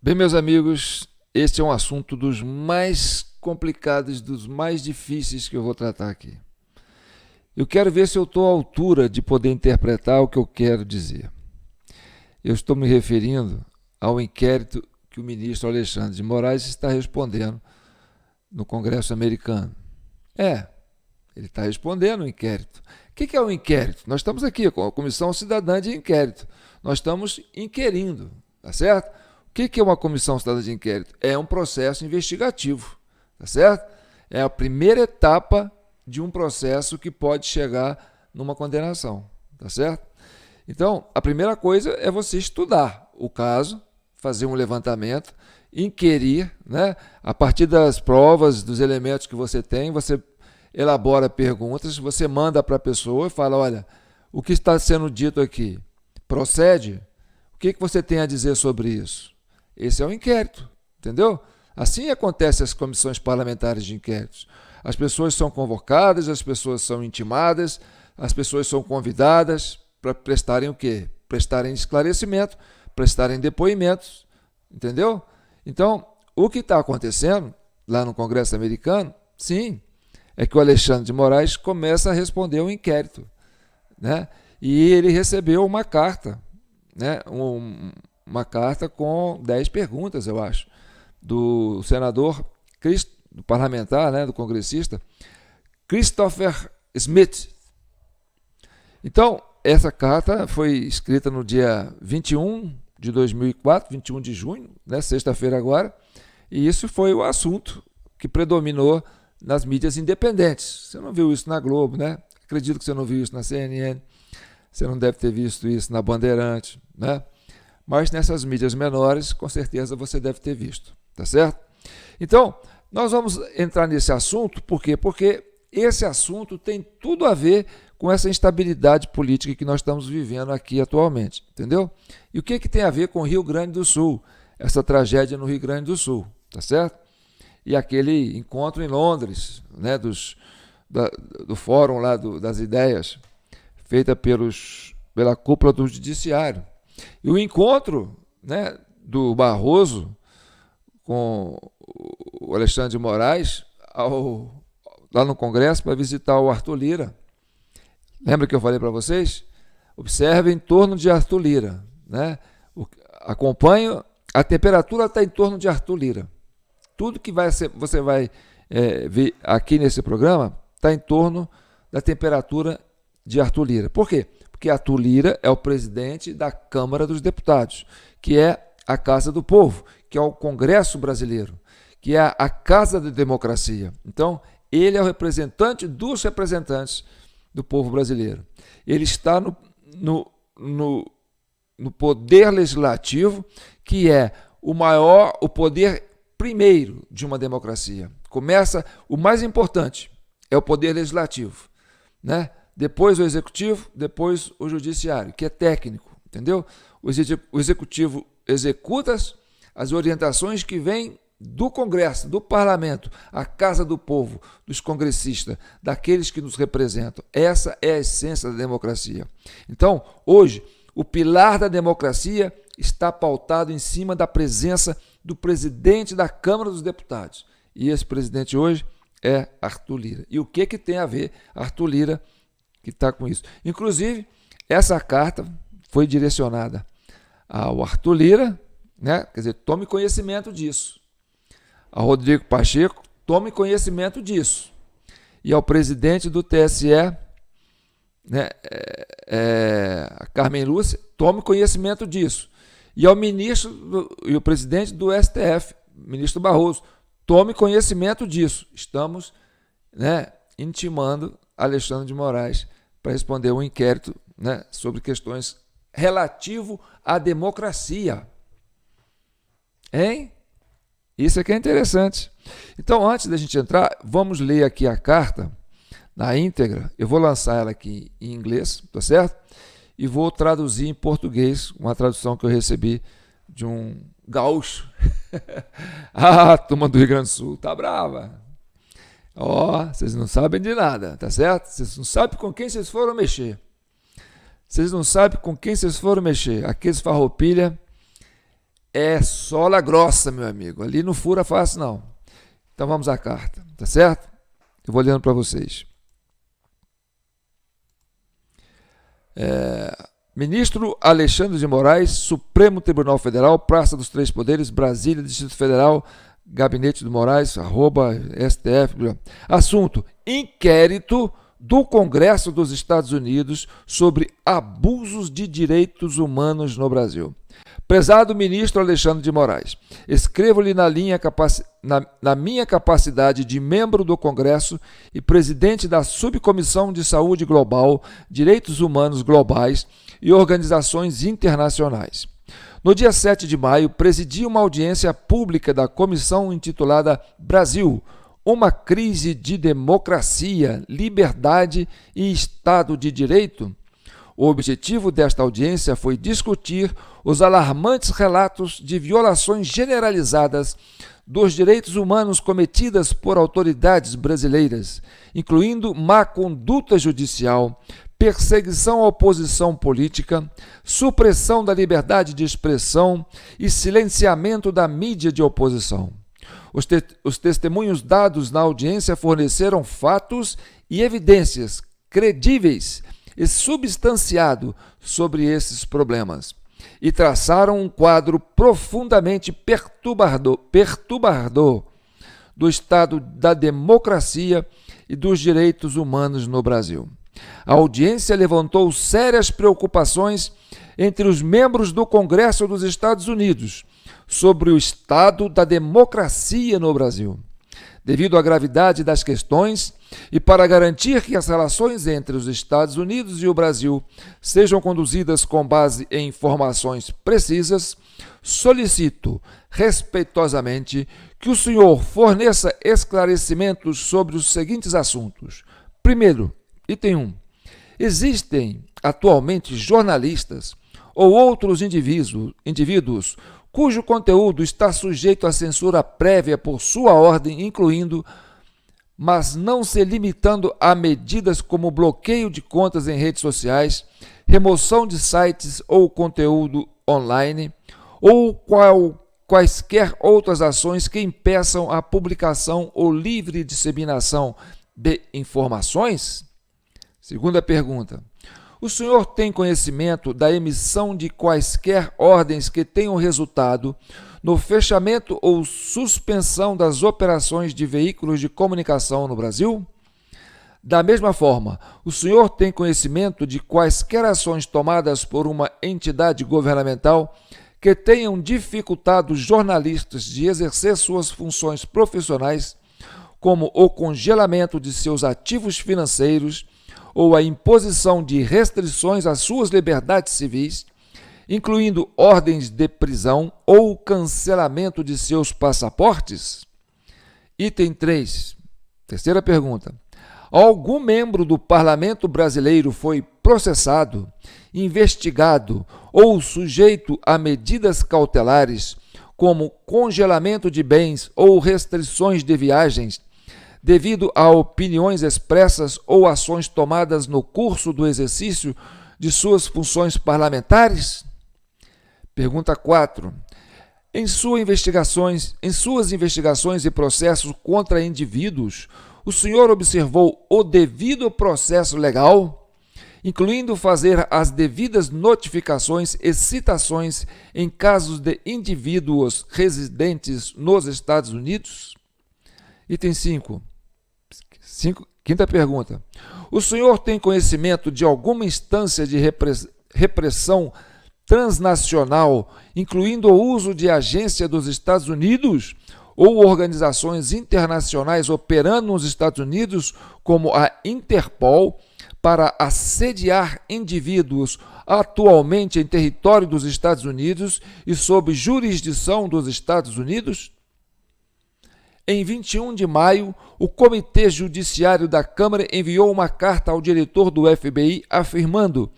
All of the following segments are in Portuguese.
Bem, meus amigos, este é um assunto dos mais complicados, dos mais difíceis que eu vou tratar aqui. Eu quero ver se eu estou à altura de poder interpretar o que eu quero dizer. Eu estou me referindo ao inquérito que o ministro Alexandre de Moraes está respondendo no Congresso americano. Ele está respondendo o inquérito. O que é um inquérito? Nós estamos aqui com a Comissão Cidadã de Inquérito. Nós estamos inquirindo, tá certo? O que é uma comissão cidadã de inquérito? É um processo investigativo, tá certo? É a primeira etapa de um processo que pode chegar numa condenação, tá certo? Então, a primeira coisa é você estudar o caso, fazer um levantamento, inquirir, né? A partir das provas, dos elementos que você tem, você elabora perguntas, você manda para a pessoa e fala, olha, o que está sendo dito aqui procede? O que você tem a dizer sobre isso? Esse é o inquérito, entendeu? Assim acontece as comissões parlamentares de inquéritos. As pessoas são convocadas, as pessoas são intimadas, as pessoas são convidadas para prestarem o quê? Prestarem esclarecimento, prestarem depoimentos, entendeu? Então, o que está acontecendo lá no Congresso americano, sim, é que o Alexandre de Moraes começa a responder o inquérito, né? E ele recebeu uma carta, né? Uma carta com 10 perguntas, eu acho, do senador, do parlamentar, né, do congressista, Christopher Smith. Então, essa carta foi escrita no dia 21 de 2004, 21 de junho, né, sexta-feira agora, e isso foi o assunto que predominou nas mídias independentes. Você não viu isso na Globo, né? Acredito que você não viu isso na CNN, você não deve ter visto isso na Bandeirante, né? Mas nessas mídias menores, com certeza você deve ter visto, tá certo? Então, nós vamos entrar nesse assunto, por quê? Porque esse assunto tem tudo a ver com essa instabilidade política que nós estamos vivendo aqui atualmente, entendeu? E o que tem a ver com o Rio Grande do Sul, essa tragédia no Rio Grande do Sul, tá certo? E aquele encontro em Londres, né, do fórum lá das ideias, feita pela cúpula do judiciário. E o encontro, né, do Barroso com o Alexandre de Moraes lá no Congresso para visitar o Arthur Lira. Lembra que eu falei para vocês? Observe em torno de Arthur Lira, né? Acompanhe, a temperatura está em torno de Arthur Lira. Tudo que você vai ver aqui nesse programa está em torno da temperatura de Arthur Lira. Por quê? Porque Arthur Lira é o presidente da Câmara dos Deputados, que é a Casa do Povo, que é o Congresso brasileiro, que é a Casa da Democracia. Então, ele é o representante dos representantes do povo brasileiro. Ele está no poder legislativo, que é o poder primeiro de uma democracia. O mais importante é o poder legislativo, né? Depois o executivo, depois o judiciário, que é técnico, entendeu? O executivo executa as orientações que vêm do Congresso, do Parlamento, a Casa do Povo, dos congressistas, daqueles que nos representam. Essa é a essência da democracia. Então, hoje, o pilar da democracia está pautado em cima da presença do presidente da Câmara dos Deputados. E esse presidente hoje é Arthur Lira. E o que tem a ver Arthur Lira que está com isso? Inclusive, essa carta foi direcionada ao Arthur Lira, né? Quer dizer, tome conhecimento disso. Ao Rodrigo Pacheco, tome conhecimento disso. E ao presidente do TSE, né? A Carmen Lúcia, tome conhecimento disso. E ao ministro e o presidente do STF, ministro Barroso, tome conhecimento disso. Estamos, né, intimando Alexandre de Moraes para responder um inquérito, né, sobre questões relativo à democracia. Hein? Isso aqui é interessante. Então, antes da gente entrar, vamos ler aqui a carta na íntegra. Eu vou lançar ela aqui em inglês, tá certo? E vou traduzir em português, uma tradução que eu recebi de um gaúcho. A turma do Rio Grande do Sul tá brava. Vocês não sabem de nada, tá certo? Vocês não sabem com quem vocês foram mexer. Vocês não sabem com quem vocês foram mexer. Aqueles farroupilha É sola grossa, meu amigo. Ali não fura fácil, não. Então vamos à carta, tá certo? Eu vou lendo para vocês. Ministro Alexandre de Moraes, Supremo Tribunal Federal, Praça dos Três Poderes, Brasília, Distrito Federal, Gabinete do Moraes, @STF. Assunto: inquérito do Congresso dos Estados Unidos sobre abusos de direitos humanos no Brasil. Prezado ministro Alexandre de Moraes, escrevo-lhe na minha capacidade de membro do Congresso e presidente da Subcomissão de Saúde Global, Direitos Humanos Globais e Organizações Internacionais. No dia 7 de maio, presidi uma audiência pública da comissão intitulada Brasil, uma crise de democracia, liberdade e Estado de Direito. O objetivo desta audiência foi discutir os alarmantes relatos de violações generalizadas dos direitos humanos cometidas por autoridades brasileiras, incluindo má conduta judicial, perseguição à oposição política, supressão da liberdade de expressão e silenciamento da mídia de oposição. Os testemunhos dados na audiência forneceram fatos e evidências credíveis e substanciados sobre esses problemas e traçaram um quadro profundamente perturbador do estado da democracia e dos direitos humanos no Brasil. A audiência levantou sérias preocupações entre os membros do Congresso dos Estados Unidos sobre o estado da democracia no Brasil. Devido à gravidade das questões e para garantir que as relações entre os Estados Unidos e o Brasil sejam conduzidas com base em informações precisas, solicito respeitosamente que o senhor forneça esclarecimentos sobre os seguintes assuntos. Primeiro, item 1. Existem atualmente jornalistas ou outros indivíduos cujo conteúdo está sujeito à censura prévia por sua ordem, incluindo, mas não se limitando a medidas como bloqueio de contas em redes sociais, remoção de sites ou conteúdo online, ou quaisquer outras ações que impeçam a publicação ou livre disseminação de informações? Segunda pergunta. O senhor tem conhecimento da emissão de quaisquer ordens que tenham resultado no fechamento ou suspensão das operações de veículos de comunicação no Brasil? Da mesma forma, o senhor tem conhecimento de quaisquer ações tomadas por uma entidade governamental que tenham dificultado jornalistas de exercer suas funções profissionais, como o congelamento de seus ativos financeiros, ou a imposição de restrições às suas liberdades civis, incluindo ordens de prisão ou cancelamento de seus passaportes? Item 3. Terceira pergunta. Algum membro do Parlamento brasileiro foi processado, investigado ou sujeito a medidas cautelares, como congelamento de bens ou restrições de viagens, devido a opiniões expressas ou ações tomadas no curso do exercício de suas funções parlamentares? Pergunta 4. Em suas investigações e processos contra indivíduos, o senhor observou o devido processo legal, incluindo fazer as devidas notificações e citações em casos de indivíduos residentes nos Estados Unidos? Item 5. Quinta pergunta. O senhor tem conhecimento de alguma instância de repressão transnacional, incluindo o uso de agência dos Estados Unidos ou organizações internacionais operando nos Estados Unidos, como a Interpol, para assediar indivíduos atualmente em território dos Estados Unidos e sob jurisdição dos Estados Unidos? Em 21 de maio, o Comitê Judiciário da Câmara enviou uma carta ao diretor do FBI afirmando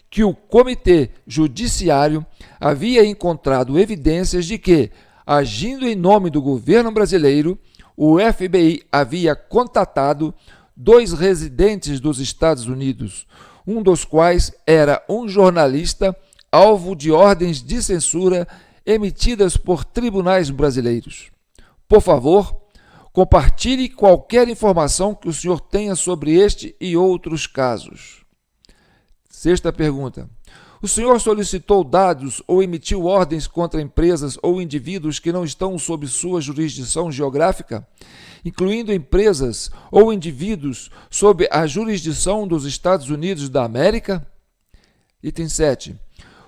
que o Comitê Judiciário havia encontrado evidências de que, agindo em nome do governo brasileiro, o FBI havia contatado 2 residentes dos Estados Unidos, um dos quais era um jornalista alvo de ordens de censura emitidas por tribunais brasileiros. Por favor, compartilhe qualquer informação que o senhor tenha sobre este e outros casos. Sexta pergunta. O senhor solicitou dados ou emitiu ordens contra empresas ou indivíduos que não estão sob sua jurisdição geográfica, incluindo empresas ou indivíduos sob a jurisdição dos Estados Unidos da América? Item 7.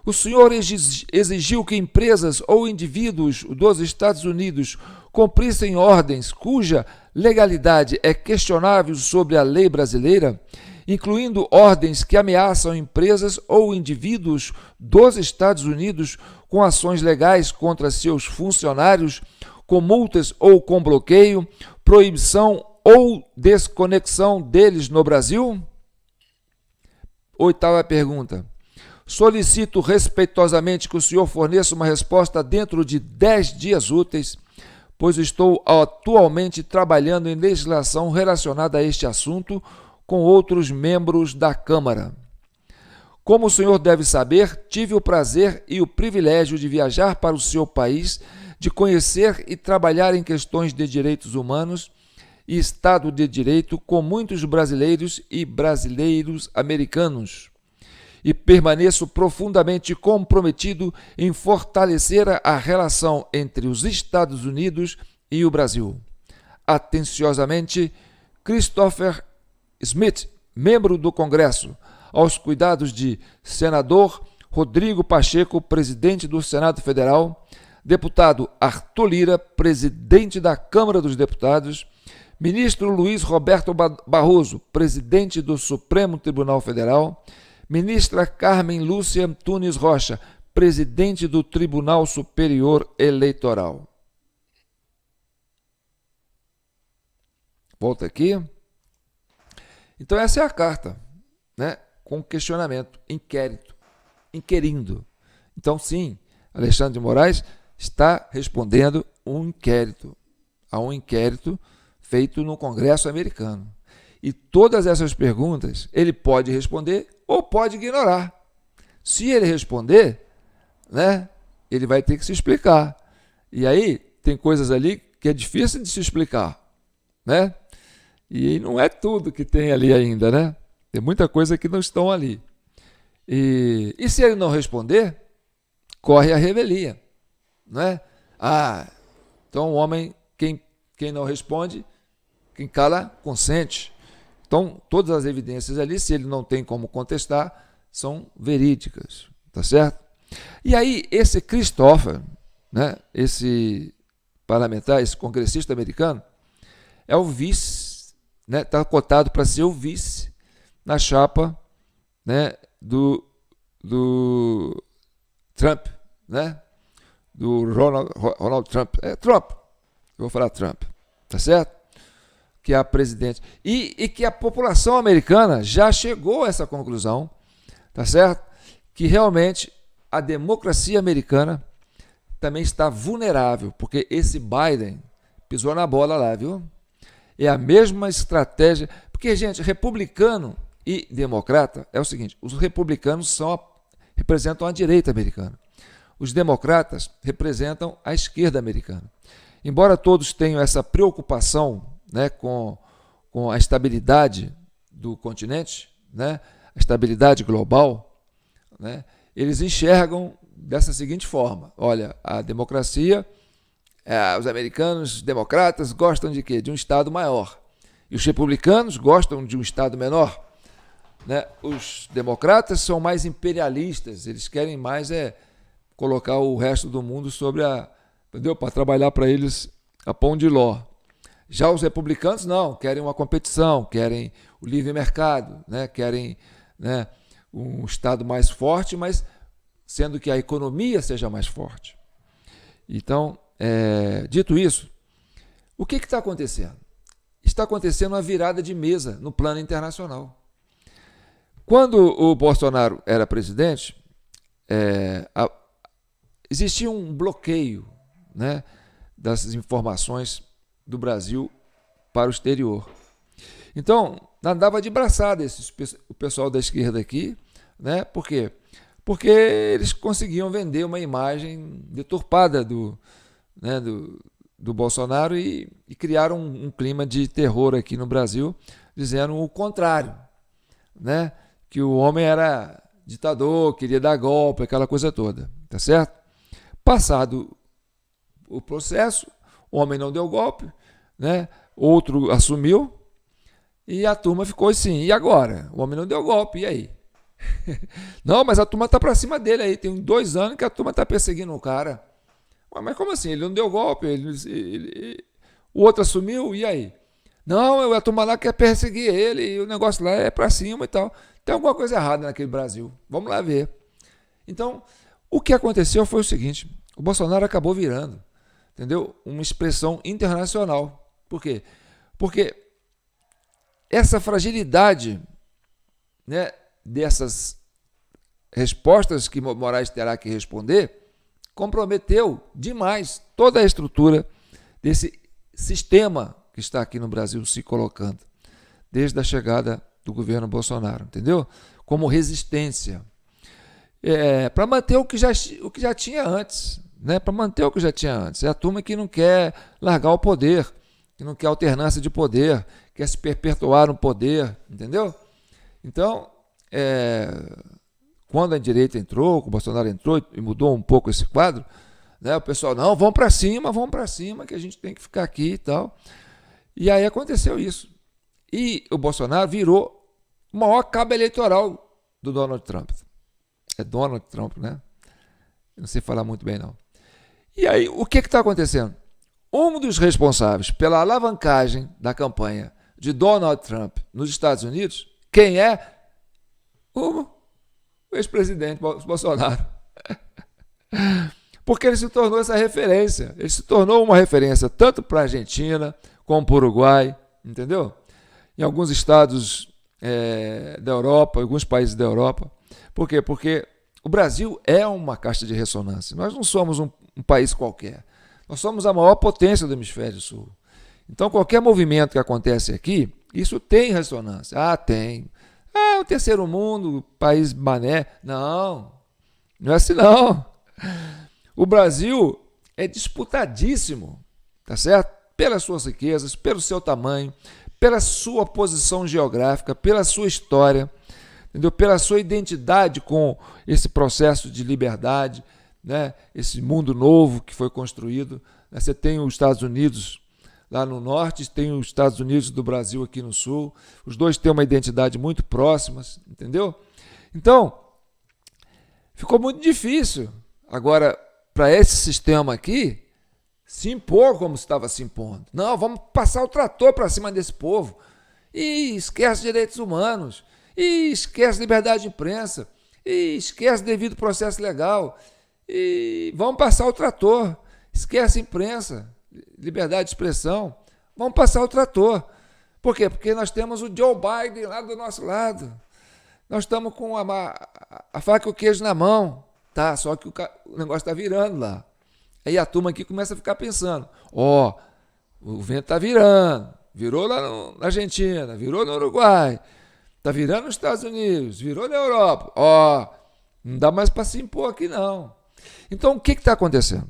O senhor exigiu que empresas ou indivíduos dos Estados Unidos cumprissem ordens cuja legalidade é questionável sobre a lei brasileira, incluindo ordens que ameaçam empresas ou indivíduos dos Estados Unidos com ações legais contra seus funcionários, com multas ou com bloqueio, proibição ou desconexão deles no Brasil? Oitava pergunta. Solicito respeitosamente que o senhor forneça uma resposta dentro de 10 dias úteis, pois estou atualmente trabalhando em legislação relacionada a este assunto com outros membros da Câmara. Como o senhor deve saber, tive o prazer e o privilégio de viajar para o seu país, de conhecer e trabalhar em questões de direitos humanos e Estado de Direito com muitos brasileiros e brasileiros americanos. E permaneço profundamente comprometido em fortalecer a relação entre os Estados Unidos e o Brasil. Atenciosamente, Christopher Smith, membro do Congresso, aos cuidados de senador Rodrigo Pacheco, presidente do Senado Federal, deputado Arthur Lira, presidente da Câmara dos Deputados, ministro Luiz Roberto Barroso, presidente do Supremo Tribunal Federal, ministra Carmen Lúcia Tunes Rocha, presidente do Tribunal Superior Eleitoral. Volta aqui. Então essa é a carta, né? Com questionamento, inquérito, inquirindo. Então sim, Alexandre de Moraes está respondendo a um inquérito feito no Congresso americano. E todas essas perguntas ele pode responder ou pode ignorar. Se ele responder, né, ele vai ter que se explicar. E aí tem coisas ali que é difícil de se explicar, né? E não é tudo que tem ali ainda, né? Tem muita coisa que não estão ali. E se ele não responder, corre a revelia, né? Então o homem, quem não responde, quem cala, consente. Então, todas as evidências ali, se ele não tem como contestar, são verídicas, tá certo? E aí, esse Christopher, né, esse parlamentar, esse congressista americano, é o vice, né, está cotado para ser o vice na chapa, né, do Trump, né, do Ronald Trump. Trump, eu vou falar Trump, tá certo? Que é a presidente, e que a população americana já chegou a essa conclusão, tá certo? Que realmente a democracia americana também está vulnerável, porque esse Biden pisou na bola lá, viu? É a mesma estratégia, porque, gente, republicano e democrata é o seguinte, os republicanos representam a direita americana, os democratas representam a esquerda americana. Embora todos tenham essa preocupação, né, com a estabilidade do continente, né, a estabilidade global, né, eles enxergam dessa seguinte forma: olha, a democracia, os americanos democratas gostam de quê? De um Estado maior. E os republicanos gostam de um Estado menor. Né? Os democratas são mais imperialistas, eles querem mais colocar o resto do mundo sobre entendeu? Para trabalhar para eles a pão de ló. Já os republicanos não, querem uma competição, querem o livre mercado, né? Querem, né, um Estado mais forte, mas sendo que a economia seja mais forte. Então, dito isso, o que está acontecendo? Está acontecendo uma virada de mesa no plano internacional. Quando o Bolsonaro era presidente, existia um bloqueio, né, das informações do Brasil para o exterior. Então, andava de braçada o pessoal da esquerda aqui, né? Por quê? porque eles conseguiam vender uma imagem deturpada do Bolsonaro e criaram um clima de terror aqui no Brasil, dizendo o contrário, né? Que o homem era ditador, queria dar golpe, aquela coisa toda, tá certo? Passado o processo, o homem não deu golpe, né? Outro assumiu e a turma ficou assim, e agora? O homem não deu golpe, e aí? Não, mas a turma tá para cima dele aí, tem 2 anos que a turma tá perseguindo o cara. Mas como assim? Ele não deu golpe, o outro assumiu, e aí? Não, a turma lá quer perseguir ele, e o negócio lá é para cima e tal. Tem alguma coisa errada naquele Brasil. Vamos lá ver. Então, o que aconteceu foi o seguinte: o Bolsonaro acabou virando, entendeu? Uma expressão internacional. Por quê? Porque essa fragilidade, né, dessas respostas que Moraes terá que responder comprometeu demais toda a estrutura desse sistema que está aqui no Brasil se colocando, desde a chegada do governo Bolsonaro, entendeu? Como resistência. Para manter o que já tinha antes, né? Para manter o que já tinha antes. É a turma que não quer largar o poder, que não quer alternância de poder, quer se perpetuar no poder, entendeu? Então, quando a direita entrou, o Bolsonaro entrou e mudou um pouco esse quadro, né? O pessoal, não, vamos para cima, que a gente tem que ficar aqui e tal. E aí aconteceu isso. E o Bolsonaro virou o maior cabo eleitoral do Donald Trump. É Donald Trump, né? Eu não sei falar muito bem, não. E aí, o que está acontecendo? Um dos responsáveis pela alavancagem da campanha de Donald Trump nos Estados Unidos, quem é? O ex-presidente Bolsonaro. Porque ele se tornou essa referência. Ele se tornou uma referência tanto para a Argentina como para o Uruguai, entendeu? Em alguns estados da Europa, alguns países da Europa. Por quê? Porque o Brasil é uma caixa de ressonância. Nós não somos um país qualquer. Nós somos a maior potência do hemisfério sul. Então, qualquer movimento que acontece aqui, isso tem ressonância. Ah, tem. Ah, o terceiro mundo, país mané. Não, não é assim não. O Brasil é disputadíssimo, tá certo? Pelas suas riquezas, pelo seu tamanho, pela sua posição geográfica, pela sua história, entendeu? Pela sua identidade com esse processo de liberdade, né? Esse mundo novo que foi construído. Você tem os Estados Unidos lá no norte, tem os Estados Unidos do Brasil aqui no sul. Os dois têm uma identidade muito próximas, entendeu? Então, ficou muito difícil agora para esse sistema aqui se impor como estava se impondo. Não, vamos passar o trator para cima desse povo. E esquece direitos humanos. E esquece liberdade de imprensa. E esquece devido processo legal. E vamos passar o trator. Esquece imprensa, liberdade de expressão. Vamos passar o trator. Por quê? Porque nós temos o Joe Biden lá do nosso lado. Nós estamos com a faca e o queijo na mão. Tá, só que o negócio está virando lá. Aí a turma aqui começa a ficar pensando, o vento está virando, virou lá na Argentina, virou no Uruguai, está virando nos Estados Unidos, virou na Europa, não dá mais para se impor aqui não. Então o que está acontecendo?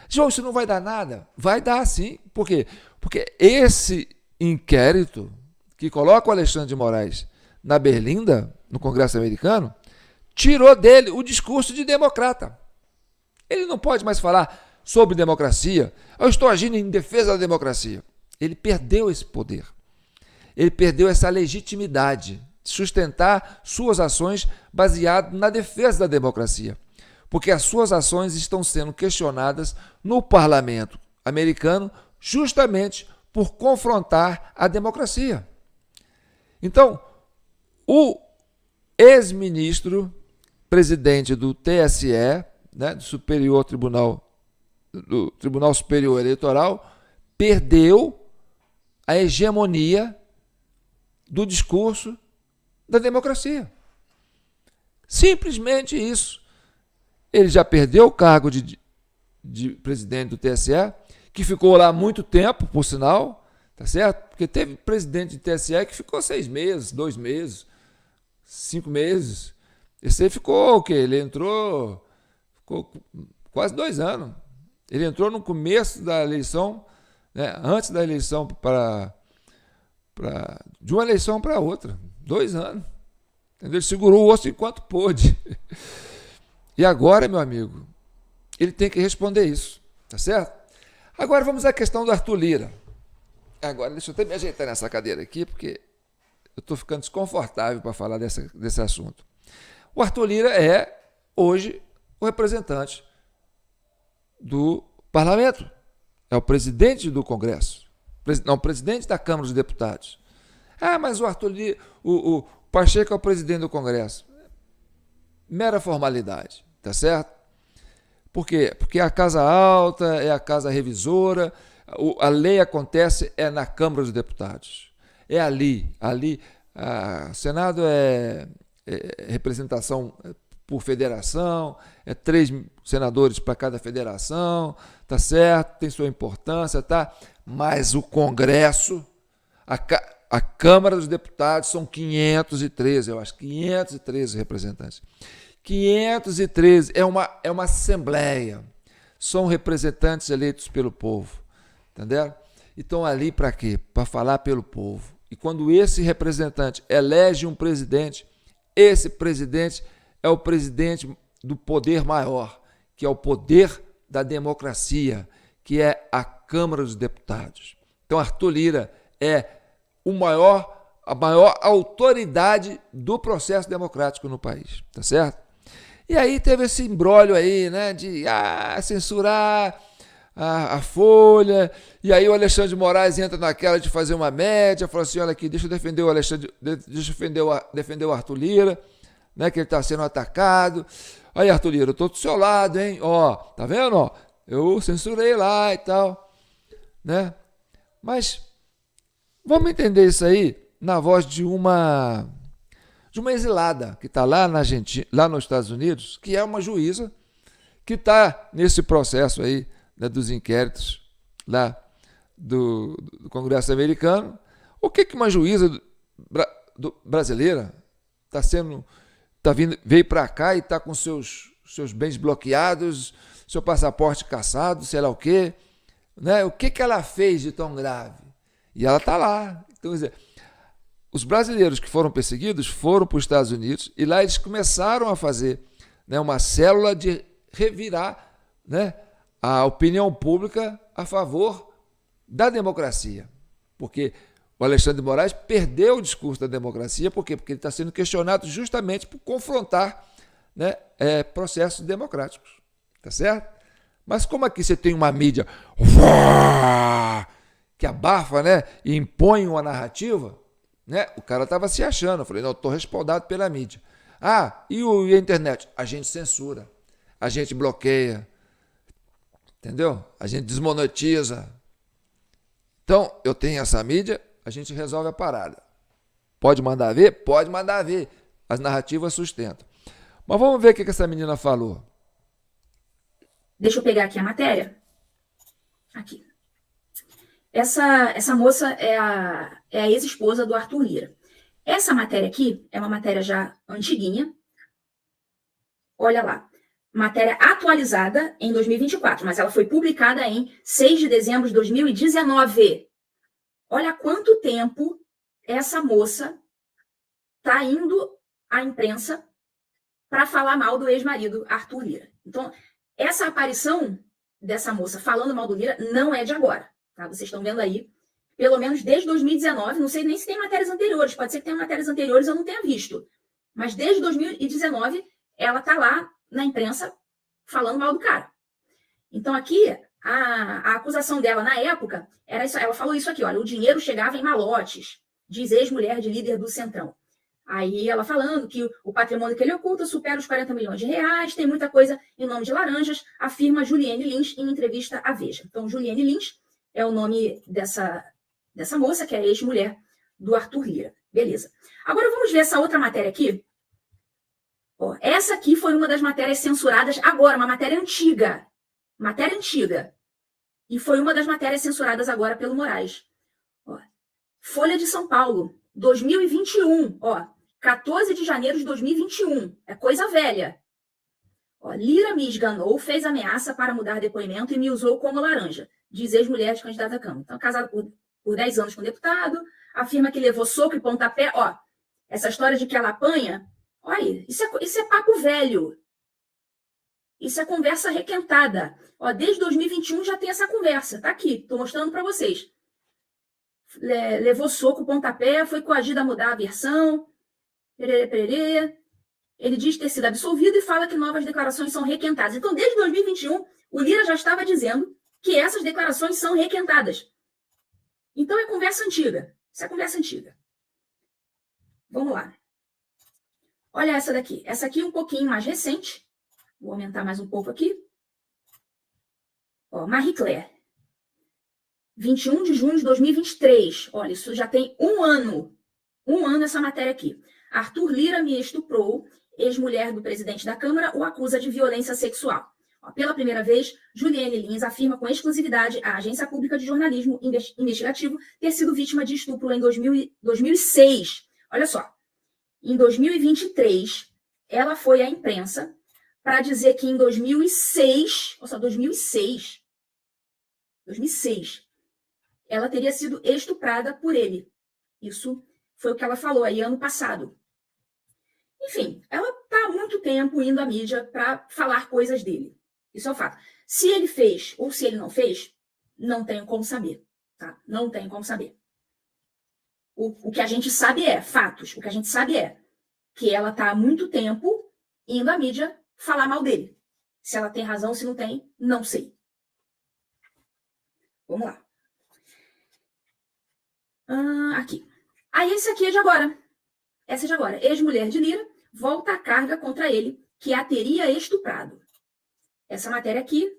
João, isso não vai dar nada? Vai dar sim. Por quê? Porque esse inquérito que coloca o Alexandre de Moraes na berlinda, no Congresso americano, tirou dele o discurso de democrata. Ele não pode mais falar sobre democracia. Eu estou agindo em defesa da democracia. Ele perdeu esse poder. Ele perdeu essa legitimidade de sustentar suas ações baseado na defesa da democracia. Porque as suas ações estão sendo questionadas no parlamento americano justamente por confrontar a democracia. Então, o ex-ministro, presidente do TSE, né, do Tribunal Superior Eleitoral, perdeu a hegemonia do discurso da democracia. Simplesmente isso. Ele já perdeu o cargo de presidente do TSE, que ficou lá muito tempo, por sinal, tá certo? Porque teve presidente de TSE que ficou 6 meses, 2 meses, 5 meses, Esse aí ficou o quê? Ele ficou quase 2 anos. Ele entrou no começo da eleição, né, antes da eleição de uma eleição para outra. 2 anos. Entendeu? Ele segurou o osso enquanto pôde. E agora, meu amigo, ele tem que responder isso. Tá certo? Agora vamos à questão do Arthur Lira. Agora, deixa eu até me ajeitar nessa cadeira aqui, porque eu estou ficando desconfortável para falar desse assunto. O Arthur Lira é, hoje, o representante do parlamento. É o presidente do Congresso. Não, o presidente da Câmara dos Deputados. Ah, mas o Arthur Lira, o Pacheco é o presidente do Congresso. Mera formalidade, tá certo? Por quê? Porque a Casa Alta é a Casa Revisora, a lei acontece na Câmara dos Deputados. É ali. O Senado é representação por federação, 3 senadores para cada federação, tá certo? Tem sua importância, tá? Mas o Congresso, a Câmara dos Deputados são 513, eu acho, 513 representantes. 513 é uma assembleia, são representantes eleitos pelo povo, entendeu? Então ali para quê? Para falar pelo povo. E quando esse representante elege um presidente, esse presidente é o presidente do poder maior, que é o poder da democracia, que é a Câmara dos Deputados. Então Arthur Lira é a maior autoridade do processo democrático no país, tá certo? E aí teve esse imbróglio aí, né, de censurar a Folha, e aí o Alexandre de Moraes entra naquela de fazer uma média, fala assim, olha aqui, deixa eu defender o Arthur Lira, né, que ele está sendo atacado. Aí, Arthur Lira, eu estou do seu lado, hein? Ó, tá vendo? Ó, eu censurei lá e tal, né? Mas vamos entender isso aí na voz de uma exilada que está lá na Argentina, lá nos Estados Unidos, que é uma juíza que está nesse processo aí, né, dos inquéritos lá do Congresso americano. O que uma juíza brasileira veio para cá e está com seus bens bloqueados, seu passaporte cassado, sei lá o quê, né? O que ela fez de tão grave? E ela está lá. Então, quer dizer, os brasileiros que foram perseguidos foram para os Estados Unidos e lá eles começaram a fazer, né, uma célula de revirar, né, a opinião pública a favor da democracia. Porque o Alexandre de Moraes perdeu o discurso da democracia. Por quê? Porque ele está sendo questionado justamente por confrontar, né, processos democráticos. Tá certo? Mas como aqui você tem uma mídia que abafa, né, e impõe uma narrativa, né, o cara estava se achando. Eu falei, não, estou respaldado pela mídia. E a internet? A gente censura, a gente bloqueia, entendeu? A gente desmonetiza. Então, eu tenho essa mídia, a gente resolve a parada. Pode mandar ver? Pode mandar ver. As narrativas sustentam. Mas vamos ver o que essa menina falou. Deixa eu pegar aqui a matéria. Aqui. Essa moça é a ex-esposa do Arthur Lira. Essa matéria aqui é uma matéria já antiguinha. Olha lá. Matéria atualizada em 2024, mas ela foi publicada em 6 de dezembro de 2019. Olha quanto tempo essa moça está indo à imprensa para falar mal do ex-marido Arthur Lira. Então, essa aparição dessa moça falando mal do Lira não é de agora. Tá? Vocês estão vendo aí, pelo menos desde 2019, não sei nem se tem matérias anteriores, pode ser que tenha matérias anteriores eu não tenha visto. Mas desde 2019, ela está lá na imprensa falando mal do cara. Então aqui, a acusação dela na época, era isso, ela falou isso aqui, olha, o dinheiro chegava em malotes, diz ex-mulher de líder do Centrão. Aí ela falando que o patrimônio que ele oculta supera os 40 milhões de reais, tem muita coisa em nome de laranjas, afirma Juliane Lins em entrevista à Veja. Então, Juliane Lins é o nome dessa moça, que é ex-mulher do Arthur Lira. Beleza. Agora vamos ver essa outra matéria aqui. Ó, essa aqui foi uma das matérias censuradas agora, uma matéria antiga. Matéria antiga. E foi uma das matérias censuradas agora pelo Moraes. Ó, Folha de São Paulo, 2021. Ó, 14 de janeiro de 2021. É coisa velha. Ó, Lira me esganou, fez ameaça para mudar depoimento e me usou como laranja, diz ex-mulher de candidata à Câmara. Então, casada por 10 anos com o deputado, afirma que levou soco e pontapé. Ó, essa história de que ela apanha, olha, isso é papo velho. Isso é conversa requentada. Ó, desde 2021 já tem essa conversa. Tá aqui, tô mostrando para vocês. Levou soco, pontapé, foi coagida a mudar a versão. Pererê, pererê. Ele diz ter sido absolvido e fala que novas declarações são requentadas. Então, desde 2021, o Lira já estava dizendo que essas declarações são requentadas. Então, é conversa antiga. Isso é conversa antiga. Vamos lá. Olha essa daqui. Essa aqui é um pouquinho mais recente. Vou aumentar mais um pouco aqui. Ó, Marie Claire. 21 de junho de 2023. Olha, isso já tem um ano. Um ano essa matéria aqui. Arthur Lira me estuprou. Ex-mulher do presidente da Câmara o acusa de violência sexual. Ó, pela primeira vez, Juliane Lins afirma com exclusividade à Agência Pública de Jornalismo Investigativo ter sido vítima de estupro em 2006. Olha só. Em 2023, ela foi à imprensa para dizer que em 2006, ou seja, 2006, ela teria sido estuprada por ele. Isso foi o que ela falou aí ano passado. Enfim, ela está há muito tempo indo à mídia para falar coisas dele. Isso é um fato. Se ele fez ou se ele não fez, não tenho como saber. Tá? Não tenho como saber. O que a gente sabe é fatos. O que a gente sabe é que ela está há muito tempo indo à mídia falar mal dele. Se ela tem razão, se não tem, não sei. Vamos lá. Aqui. Aí esse aqui é de agora. Essa é de agora. Ex-mulher de Lira volta a carga contra ele, que a teria estuprado. Essa matéria aqui,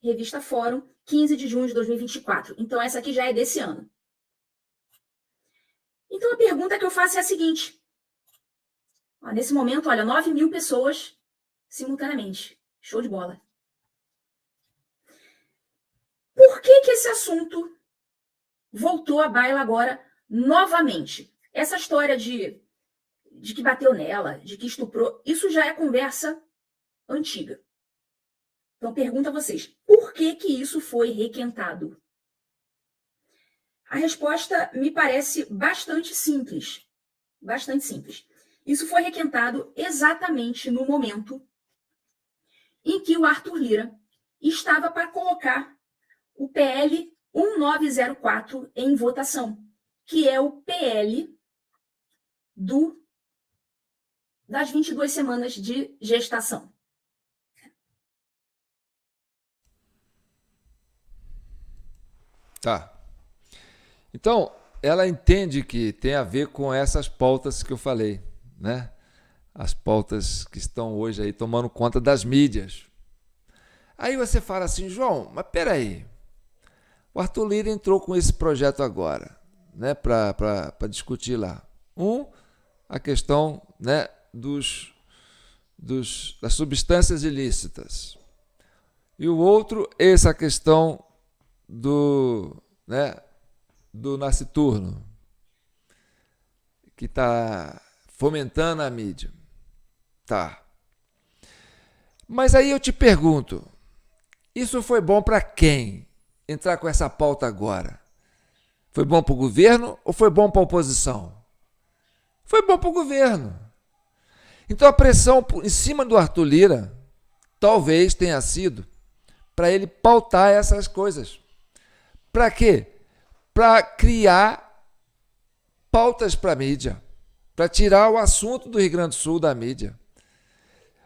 revista Fórum, 15 de junho de 2024. Então, essa aqui já é desse ano. Então, a pergunta que eu faço é a seguinte. Ó, nesse momento, olha, 9 mil pessoas simultaneamente. Show de bola. Por que esse assunto voltou à baila agora novamente? Essa história de que bateu nela, de que estuprou, isso já é conversa antiga. Então, pergunto a vocês, por que isso foi requentado? A resposta me parece bastante simples. Bastante simples. Isso foi requentado exatamente no momento em que o Arthur Lira estava para colocar o PL 1904 em votação, que é o PL das 22 semanas de gestação. Tá. Então, ela entende que tem a ver com essas pautas que eu falei, né? As pautas que estão hoje aí tomando conta das mídias. Aí você fala assim, João, mas peraí, o Arthur Lira entrou com esse projeto agora, né, para discutir lá. A questão, né, das substâncias ilícitas. E o outro, essa questão do nasciturno, que está fomentando a mídia. Tá. Mas aí eu te pergunto, isso foi bom para quem entrar com essa pauta agora? Foi bom para o governo ou foi bom para a oposição? Foi bom para o governo. Então a pressão em cima do Arthur Lira talvez tenha sido para ele pautar essas coisas. Para quê? Para criar pautas para a mídia, para tirar o assunto do Rio Grande do Sul da mídia.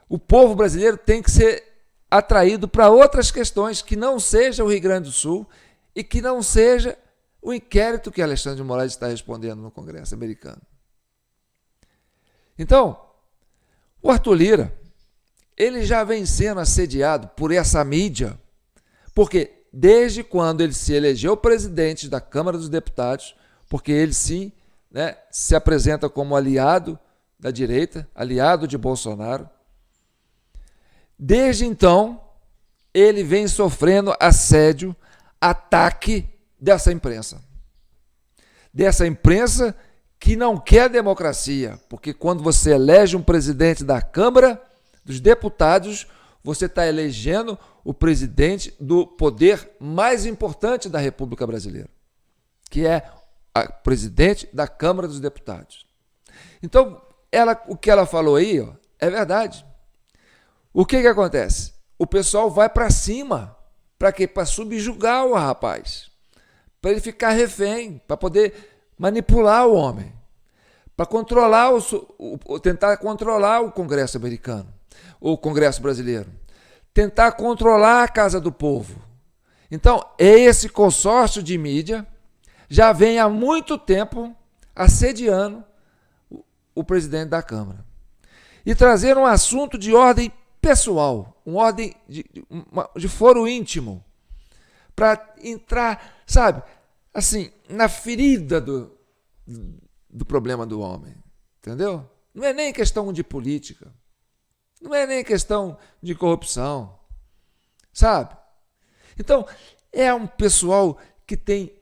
O povo brasileiro tem que ser atraído para outras questões que não seja o Rio Grande do Sul e que não seja o inquérito que Alexandre de Moraes está respondendo no Congresso americano. Então, o Arthur Lira, ele já vem sendo assediado por essa mídia, porque desde quando ele se elegeu presidente da Câmara dos Deputados, porque ele sim, né, se apresenta como aliado da direita, aliado de Bolsonaro, desde então ele vem sofrendo assédio, ataque dessa imprensa que não quer democracia, porque quando você elege um presidente da Câmara dos Deputados, você está elegendo o presidente do poder mais importante da República Brasileira, que é o presidente da Câmara dos Deputados. Então, o que ela falou aí, ó, é verdade. O que acontece? O pessoal vai para cima. Para quê? Para subjugar o rapaz. Para ele ficar refém, para poder manipular o homem. Para controlar tentar controlar o Congresso americano, o Congresso brasileiro. Tentar controlar a Casa do Povo. Então, esse consórcio de mídia já vem há muito tempo assediando o presidente da Câmara. E trazer um assunto de ordem pessoal, uma ordem de foro íntimo, para entrar, sabe, assim, na ferida do problema do homem, entendeu? Não é nem questão de política, não é nem questão de corrupção, sabe? Então, é um pessoal que tem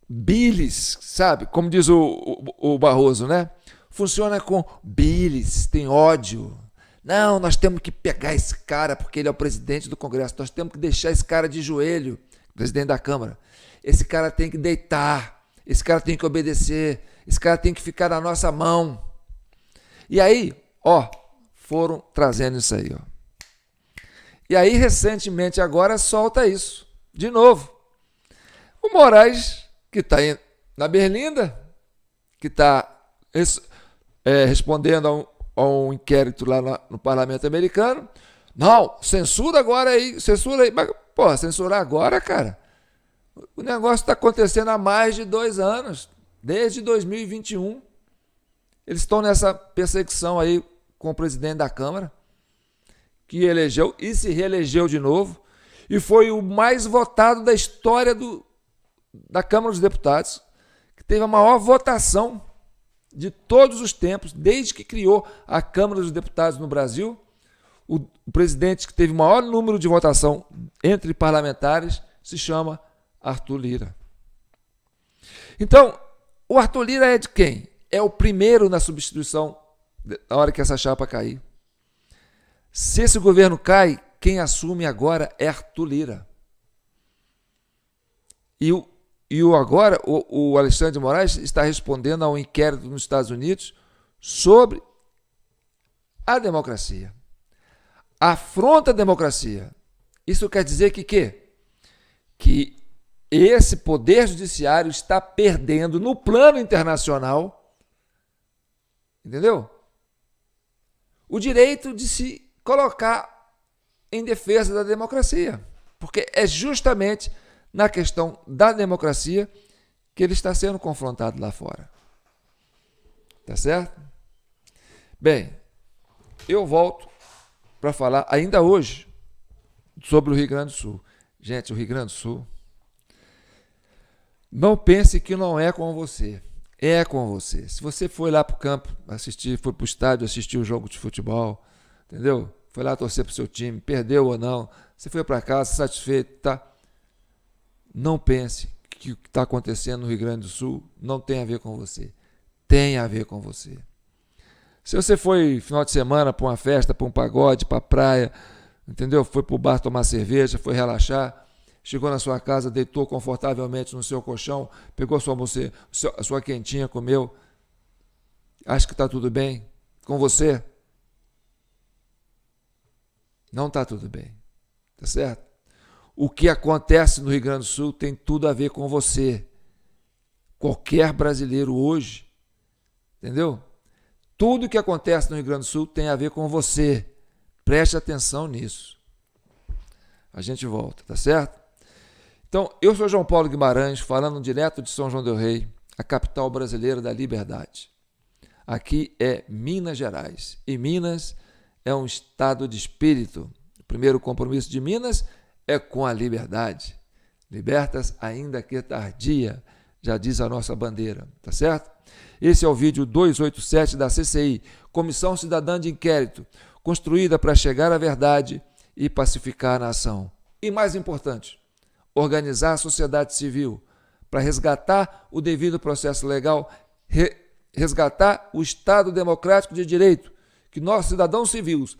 bilis, sabe? Como diz o Barroso, né? Funciona com bilis, tem ódio. Não, nós temos que pegar esse cara porque ele é o presidente do Congresso. Nós temos que deixar esse cara de joelho, presidente da Câmara. Esse cara tem que deitar, esse cara tem que obedecer, esse cara tem que ficar na nossa mão. E aí, ó, foram trazendo isso aí, ó. E aí, recentemente, agora solta isso, de novo. O Moraes, que está na Berlinda, que está respondendo a um inquérito lá no Parlamento americano. Não, censura agora aí, censura aí. Mas, pô, censurar agora, cara? O negócio está acontecendo há mais de 2 anos, desde 2021. Eles estão nessa perseguição aí com o presidente da Câmara, que elegeu e se reelegeu de novo, e foi o mais votado da história da Câmara dos Deputados, que teve a maior votação de todos os tempos, desde que criou a Câmara dos Deputados no Brasil. O presidente que teve o maior número de votação entre parlamentares se chama Arthur Lira. Então, o Arthur Lira é de quem? É o primeiro na substituição na hora que essa chapa cair. Se esse governo cai, quem assume agora é Arthur Lira. Agora o Alexandre de Moraes está respondendo a um inquérito nos Estados Unidos sobre a democracia. Afronta a democracia. Isso quer dizer que esse poder judiciário está perdendo no plano internacional, entendeu? O direito de se colocar em defesa da democracia. Porque é justamente na questão da democracia que ele está sendo confrontado lá fora. Tá certo? Bem, eu volto para falar ainda hoje sobre o Rio Grande do Sul. Gente, o Rio Grande do Sul, não pense que não é com você. É com você. Se você foi lá para o campo assistir, foi para o estádio assistir o jogo de futebol, entendeu? Foi lá torcer para o seu time, perdeu ou não, você foi para casa satisfeito, tá? Não pense que o que está acontecendo no Rio Grande do Sul não tem a ver com você. Tem a ver com você. Se você foi final de semana para uma festa, para um pagode, para a praia, entendeu? Foi para o bar tomar cerveja, foi relaxar, chegou na sua casa, deitou confortavelmente no seu colchão, pegou a sua quentinha, comeu, acha que está tudo bem com você? Não está tudo bem, tá certo? O que acontece no Rio Grande do Sul tem tudo a ver com você. Qualquer brasileiro hoje, entendeu? Tudo que acontece no Rio Grande do Sul tem a ver com você. Preste atenção nisso. A gente volta, tá certo? Então, eu sou João Paulo Guimarães, falando direto de São João del Rei, a capital brasileira da liberdade. Aqui é Minas Gerais. E Minas é um estado de espírito. O primeiro compromisso de Minas é com a liberdade. Libertas ainda que tardia, já diz a nossa bandeira, tá certo? Esse é o vídeo 287 da CCI, Comissão Cidadã de Inquérito, construída para chegar à verdade e pacificar a nação. E mais importante, organizar a sociedade civil para resgatar o devido processo legal, resgatar o Estado democrático de direito, que nós, cidadãos civis,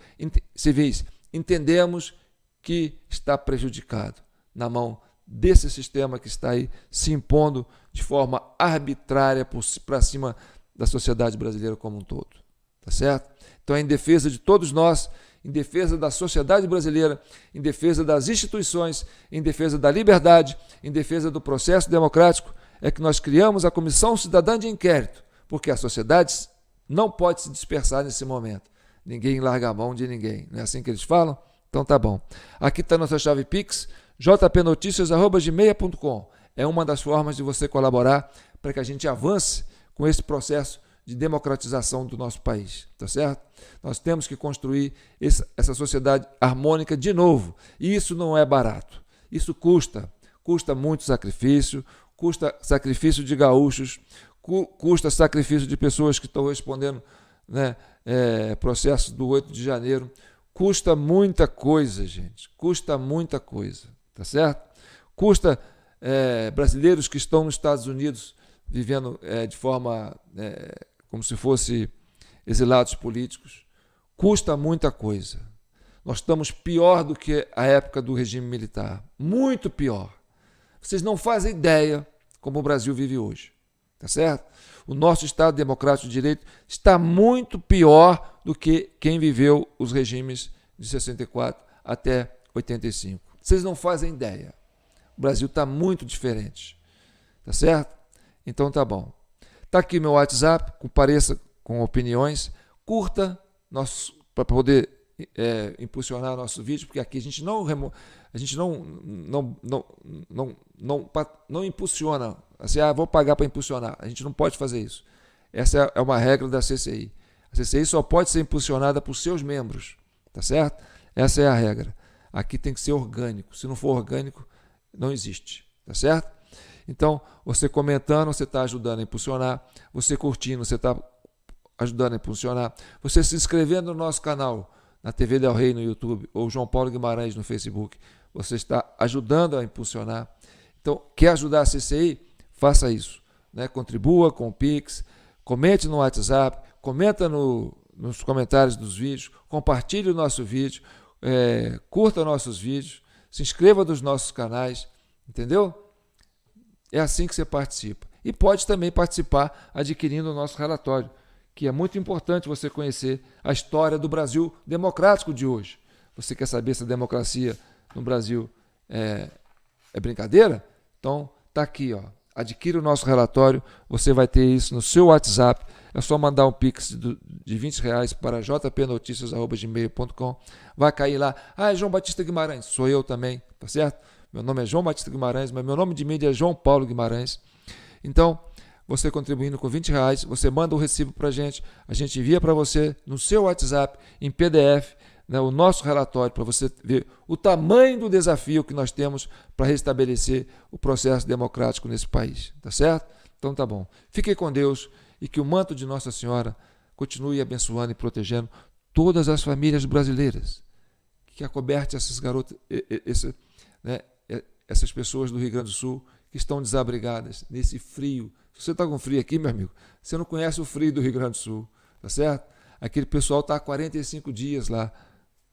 entendemos que está prejudicado na mão desse sistema que está aí se impondo de forma arbitrária para cima da sociedade brasileira como um todo. Tá certo? Então é em defesa de todos nós, em defesa da sociedade brasileira, em defesa das instituições, em defesa da liberdade, em defesa do processo democrático, é que nós criamos a Comissão Cidadã de Inquérito, porque a sociedade não pode se dispersar nesse momento. Ninguém larga a mão de ninguém. Não é assim que eles falam? Então tá bom. Aqui está a nossa chave Pix, jpnoticias@gmail.com. É uma das formas de você colaborar para que a gente avance com esse processo de democratização do nosso país, tá certo? Nós temos que construir essa sociedade harmônica de novo, e isso não é barato. Isso custa muito sacrifício, custa sacrifício de gaúchos, custa sacrifício de pessoas que estão respondendo, né, processo do 8 de janeiro, custa muita coisa, gente, custa muita coisa, tá certo? Custa brasileiros que estão nos Estados Unidos vivendo de forma como se fossem exilados políticos, custa muita coisa. Nós estamos pior do que a época do regime militar, muito pior. Vocês não fazem ideia como o Brasil vive hoje, tá certo? O nosso Estado Democrático de Direito está muito pior do que quem viveu os regimes de 64 até 85. Vocês não fazem ideia. O Brasil está muito diferente, tá certo? Então tá bom. Está aqui meu WhatsApp, compareça com opiniões, curta para poder impulsionar nosso vídeo, porque aqui a gente não impulsiona, assim, vou pagar para impulsionar. A gente não pode fazer isso. Essa é uma regra da CCI. A CCI só pode ser impulsionada por seus membros, tá certo? Essa é a regra. Aqui tem que ser orgânico. Se não for orgânico, não existe, tá certo? Então, você comentando, você está ajudando a impulsionar. Você curtindo, você está ajudando a impulsionar. Você se inscrevendo no nosso canal, na TV Del Rey no YouTube, ou João Paulo Guimarães no Facebook, você está ajudando a impulsionar. Então, quer ajudar a CCI? Faça isso, né? Contribua com o Pix, comente no WhatsApp, comenta nos comentários dos vídeos, compartilhe o nosso vídeo, curta nossos vídeos, se inscreva nos nossos canais, entendeu? É assim que você participa. E pode também participar adquirindo o nosso relatório, que é muito importante você conhecer a história do Brasil democrático de hoje. Você quer saber se a democracia no Brasil é brincadeira? Então, está aqui, ó. Adquira o nosso relatório, você vai ter isso no seu WhatsApp. É só mandar um Pix de R$20 para jpnoticias@gmail.com. Vai cair lá. É João Batista Guimarães. Sou eu também, tá certo? Meu nome é João Batista Guimarães, mas meu nome de mídia é João Paulo Guimarães. Então, você contribuindo com R$20, você manda o recibo para a gente envia para você no seu WhatsApp, em PDF, né, o nosso relatório, para você ver o tamanho do desafio que nós temos para restabelecer o processo democrático nesse país, tá certo? Então tá bom. Fiquem com Deus e que o manto de Nossa Senhora continue abençoando e protegendo todas as famílias brasileiras, que acoberte essas garotas, essas pessoas do Rio Grande do Sul que estão desabrigadas nesse frio. Se você está com frio aqui, meu amigo, você não conhece o frio do Rio Grande do Sul, tá certo? Aquele pessoal está há 45 dias lá,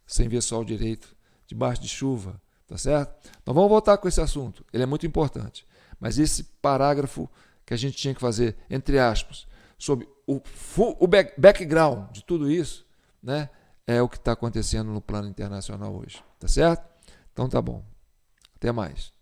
sem ver sol direito, debaixo de chuva, tá certo? Então vamos voltar com esse assunto, ele é muito importante. Mas esse parágrafo que a gente tinha que fazer, entre aspas, sobre o background de tudo isso, né, é o que está acontecendo no plano internacional hoje, tá certo? Então tá bom. Até mais.